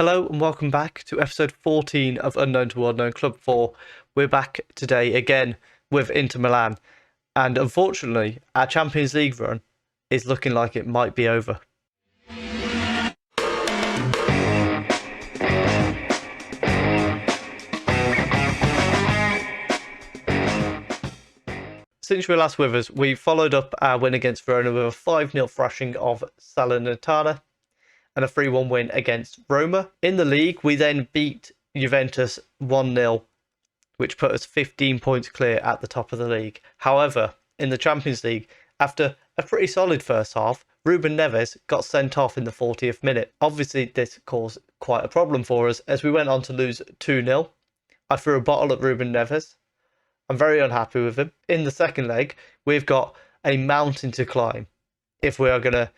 Hello and welcome back to episode 14 of Unknown to World Known Club 4. We're back today again with Inter Milan, and unfortunately our Champions League run is looking like it might be over. Since you were last with us, we followed up our win against Verona with a 5-0 thrashing of Salernitana and a 3-1 win against Roma. In the league, we then beat Juventus 1-0, which put us 15 points clear at the top of the league. However, in the Champions League, after a pretty solid first half, Ruben Neves got sent off in the 40th minute. Obviously, this caused quite a problem for us as we went on to lose 2-0. I threw a bottle at Ruben Neves. I'm very unhappy with him. In the second leg, we've got a mountain to climb if we are going to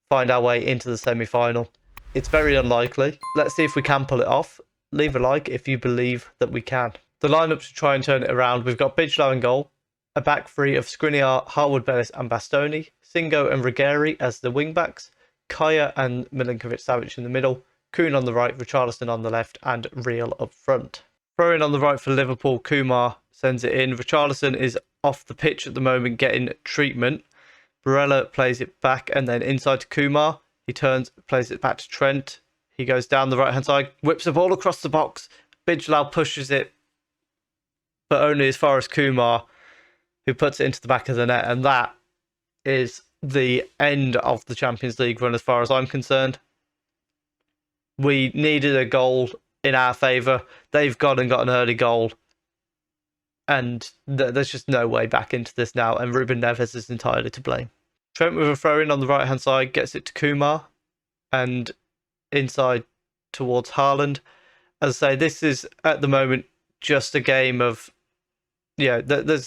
find our way into the semi-final. It's very unlikely. Let's see if we can pull it off. Leave a like if you believe that we can. The lineup to try and turn it around, we've got Bijlow in goal, a back three of Skriniar, Harwood-Bellis and Bastoni, Singo and Ruggeri as the wing-backs, Kaya and Milinkovic-Savic in the middle, Kuhn on the right, Richarlison on the left and Real up front. Throwing on the right for Liverpool, Kumar sends it in. Richarlison is off the pitch at the moment getting treatment. Barella plays it back and then inside to Kumar. He turns, plays it back to Trent. He goes down the right-hand side, whips the ball across the box. Bijlow pushes it, but only as far as Kumar, who puts it into the back of the net. And that is the end of the Champions League run as far as I'm concerned. We needed a goal in our favour. They've gone and got an early goal. And there's just no way back into this now. And Ruben Neves is entirely to blame. Trent with a throw-in on the right-hand side gets it to Kumar. And inside towards Haaland. As I say, this is at the moment just a game of... the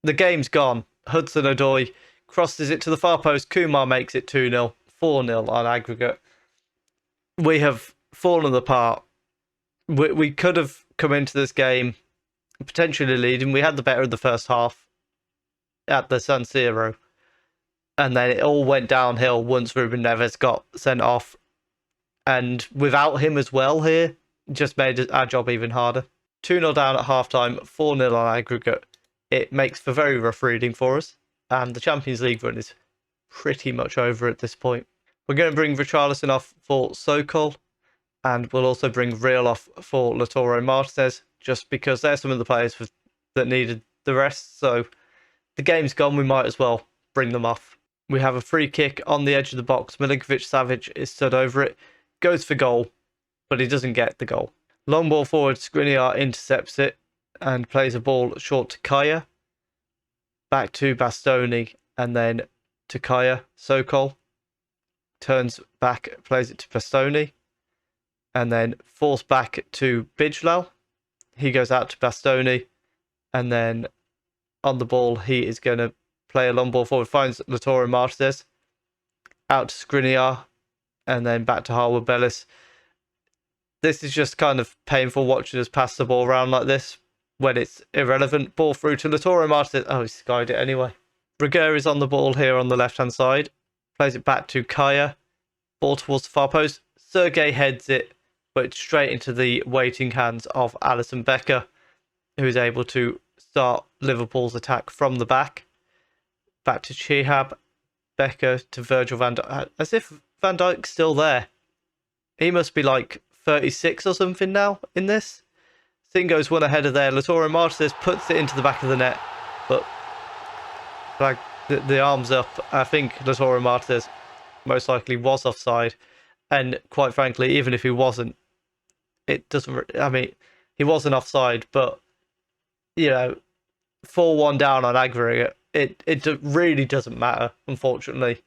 game's gone. Hudson-Odoi crosses it to the far post. Kumar makes it 2-0. 4-0 on aggregate. We have fallen apart. We could have come into this game potentially leading. We had the better of the first half at the San Siro. And then it all went downhill once Ruben Neves got sent off. And without him as well here, just made our job even harder. 2-0 down at half-time, 4-0 on aggregate. It makes for very rough reading for us. And the Champions League run is pretty much over at this point. We're going to bring Richarlison off for Sokol. And we'll also bring Real off for Lautaro Martinez, just because they're some of the players that needed the rest. So the game's gone, we might as well bring them off. We have a free kick on the edge of the box. Milinkovic-Savic is stood over it, goes for goal, but he doesn't get the goal. Long ball forward, Skriniar intercepts it and plays a ball short to Kaya. Back to Bastoni and then to Kaya. Sokol turns back, plays it to Bastoni. And then forced back to Bijlow. He goes out to Bastoni. And then on the ball, he is going to play a long ball forward. Finds Lautaro Martinez. Out to Skriniar. And then back to Harwood-Bellis. This is just kind of painful watching us pass the ball around like this when it's irrelevant. Ball through to Lautaro Martinez. Oh, he skied it anyway. Ruggeri is on the ball here on the left-hand side. Plays it back to Kaya. Ball towards the far post. Sergei heads it, but straight into the waiting hands of Alisson Becker, who is able to start Liverpool's attack from the back. Back to Chihab, Becker to Virgil van Dijk, as if Van Dijk's still there. He must be like 36 or something now in this. Singo's one ahead of there. Lautaro Martinez puts it into the back of the net, but like the arms up. I think Lautaro Martinez most likely was offside, and quite frankly, even if he wasn't, it doesn't. I mean, he wasn't offside, but 4-1 down on aggregate. It really doesn't matter, unfortunately.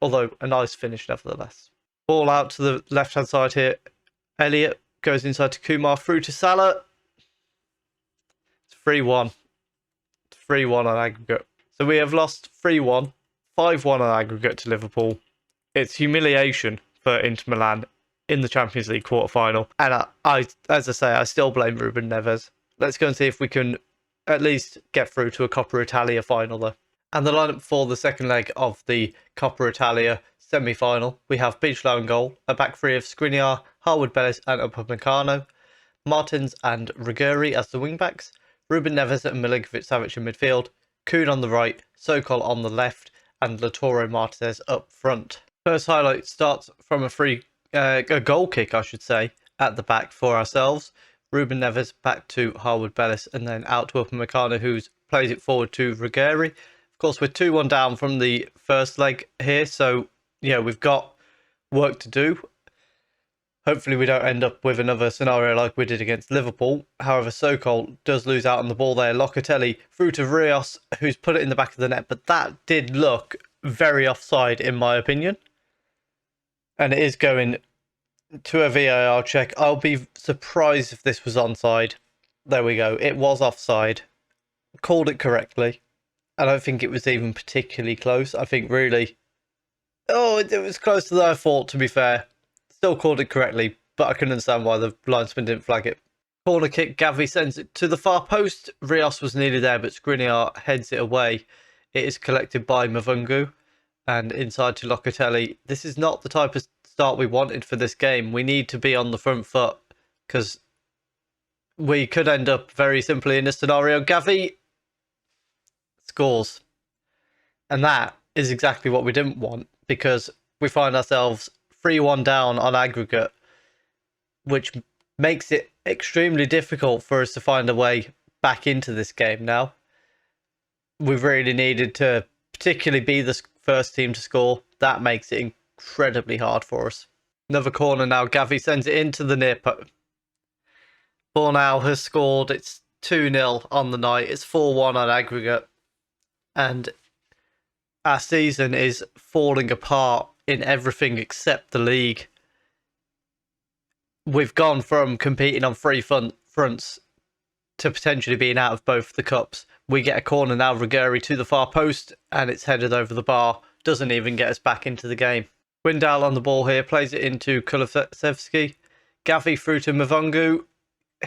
Although a nice finish nevertheless. Ball out to the left hand side here. Elliott goes inside to Kumar, through to Salah. It's 3-1. 3-1 on aggregate. So we have lost 3-1, 5-1 on aggregate to Liverpool. It's humiliation for Inter Milan in the Champions League quarter-final. And I, as I say, I still blame Ruben Neves. Let's go and see if we can at least get through to a Coppa Italia final, though. And the lineup for the second leg of the Coppa Italia semi-final, we have Bijlow in goal, a back three of Skriniar, Harwood-Bellis and Upamecano, Martins and Riguri as the wing-backs, Ruben Neves and Milinkovic-Savic in midfield, Kuhn on the right, Sokol on the left, and Lautaro Martinez up front. First highlight starts from a goal kick, I should say, at the back for ourselves. Ruben Neves back to Harwood-Bellis and then out to Upamecano, who plays it forward to Riguri. Of course, we're 2-1 down from the first leg here, so yeah, we've got work to do. Hopefully we don't end up with another scenario like we did against Liverpool. However, Sokol does lose out on the ball there. Locatelli through to Rios, who's put it in the back of the net, but that did look very offside in my opinion. And it is going to a VAR check. I'll be surprised if this was onside. There we go. It was offside. Called it correctly. I don't think it was even particularly close. I think really... Oh, it was closer than I thought, to be fair. Still called it correctly, but I can understand why the linesman didn't flag it. Corner kick, Gavi sends it to the far post. Rios was nearly there, but Skriniar heads it away. It is collected by Mavungu and inside to Locatelli. This is not the type of start we wanted for this game. We need to be on the front foot because we could end up very simply in this scenario. Gavi scores. And that is exactly what we didn't want because we find ourselves 3-1 down on aggregate, which makes it extremely difficult for us to find a way back into this game now. We've really needed to particularly be the first team to score. That makes it incredibly hard for us. Another corner now. Gavi sends it into the near post. Bornau has scored. It's 2-0 on the night. It's 4-1 on aggregate. And our season is falling apart in everything except the league. We've gone from competing on three fronts to potentially being out of both the cups. We get a corner now, Riguri to the far post, and it's headed over the bar. Doesn't even get us back into the game. Windal on the ball here, plays it into Kulusevski. Gavi through to Mavungu.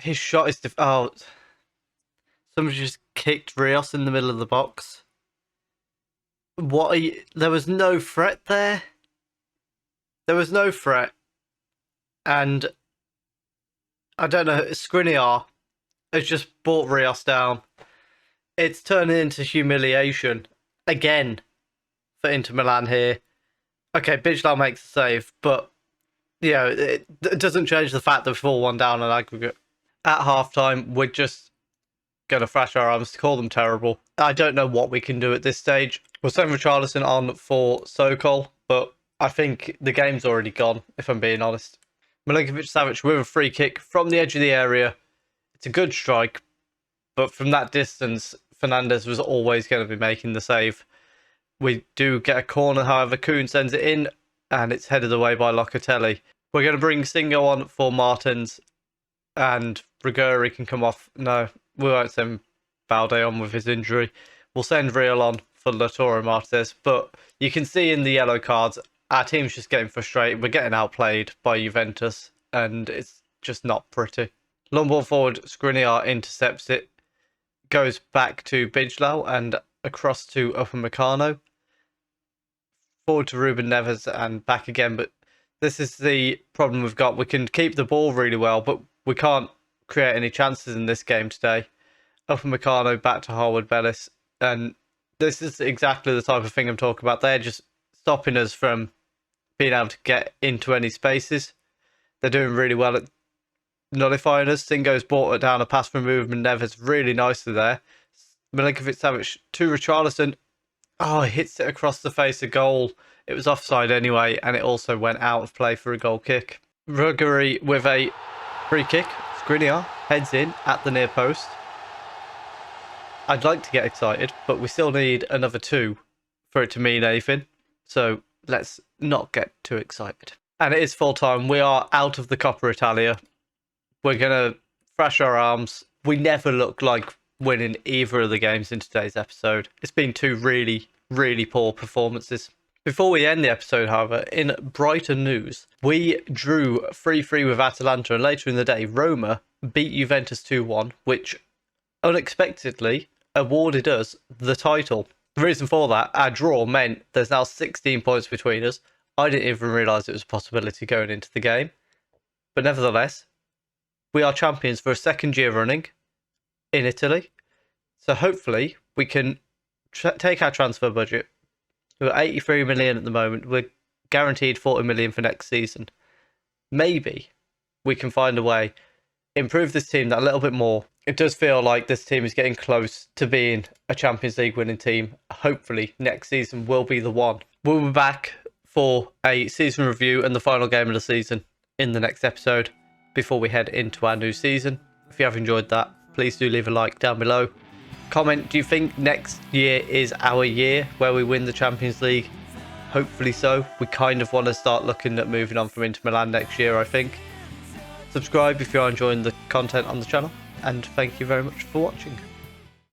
His shot is... somebody just kicked Rios in the middle of the box. There was no threat there. There was no threat. And I don't know, Skriniar has just brought Rios down. It's turning into humiliation again for Inter Milan here. Okay, Bijlow makes a save, but it doesn't change the fact that we're 4-1 down on aggregate. At halftime, we're just going to thrash our arms to call them terrible. I don't know what we can do at this stage. We'll send Richarlison on for Sokol, but I think the game's already gone, if I'm being honest. Milinkovic-Savic with a free kick from the edge of the area. It's a good strike, but from that distance, Fernandes was always going to be making the save. We do get a corner, however, Kuhn sends it in, and it's headed away by Locatelli. We're going to bring Singo on for Martins, and Riguri can come off. No, we won't send Balde on with his injury. We'll send Real on for Lautaro Martinez, but you can see in the yellow cards, our team's just getting frustrated. We're getting outplayed by Juventus, and it's just not pretty. Long ball forward, Skriniar intercepts it, goes back to Bijlow and across to Upamecano. Forward to Ruben Neves and back again, but this is the problem we've got. We can keep the ball really well, but we can't create any chances in this game today. Upamecano back to Harwood-Bellis, and this is exactly the type of thing I'm talking about. They're just stopping us from being able to get into any spaces. They're doing really well at nullifying us. Singo's brought it down, a pass from Ruben Neves really nicely there. Milinkovic-Savic to Richarlison. Oh, he hits it across the face of goal. It was offside anyway, and it also went out of play for a goal kick. Riguri with a free kick. Skriniar heads in at the near post. I'd like to get excited, but we still need another 2 for it to mean anything. So let's not get too excited. And it is full time. We are out of the Coppa Italia. We're going to thrash our arms. We never look like winning either of the games in today's episode. It's been 2 really, really poor performances. Before we end the episode, however, in brighter news, we drew 3-3 with Atalanta, and later in the day, Roma beat Juventus 2-1, which unexpectedly awarded us the title. The reason for that, our draw meant there's now 16 points between us. I didn't even realise it was a possibility going into the game. But nevertheless, we are champions for a second year running in Italy. So hopefully we can take our transfer budget. We're 83 million at the moment. We're guaranteed 40 million for next season. Maybe we can find a way, improve this team that a little bit more. It does feel like this team is getting close to being a Champions League winning team. Hopefully next season will be the one. We'll be back for a season review and the final game of the season in the next episode before we head into our new season. If you have enjoyed that, please do leave a like down below. Comment, do you think next year is our year where we win the Champions League? Hopefully so. We kind of want to start looking at moving on from Inter Milan next year, I think. Subscribe if you are enjoying the content on the channel, and thank you very much for watching.